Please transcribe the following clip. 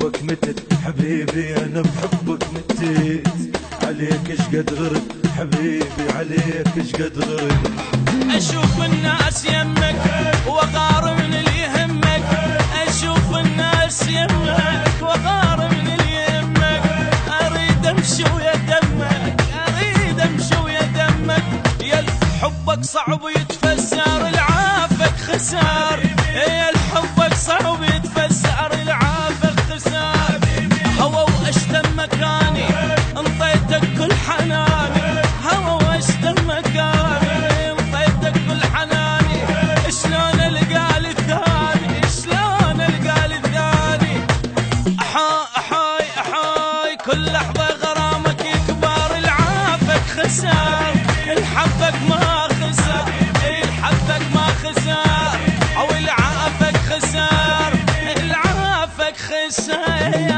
بحبك متت حبيبي انا بحبك متت، عليك ايش قد غرب حبيبي عليك ايش قد غرب. اشوف الناس يمك وغار من اللي يهمك، اشوف الناس يمك وغار من اللي يهمك، اريد امشي ويا دمك اريد امشي ويا دمك، يا حبك صعب يتفسر العافك خسار، يا حبك صعب يتفسر العافك خسار، هوى واشتم مكاني انطيتك كل حناني، هوى واشتم مكاني انطيتك كل حناني، شلون القى الثاني شلون القى الثاني، احاي احاي كل لحظه غرامك يكبر العافك خسار، الحبك ما خسر الحبك ما خسر او العافك خسر العافك خسر.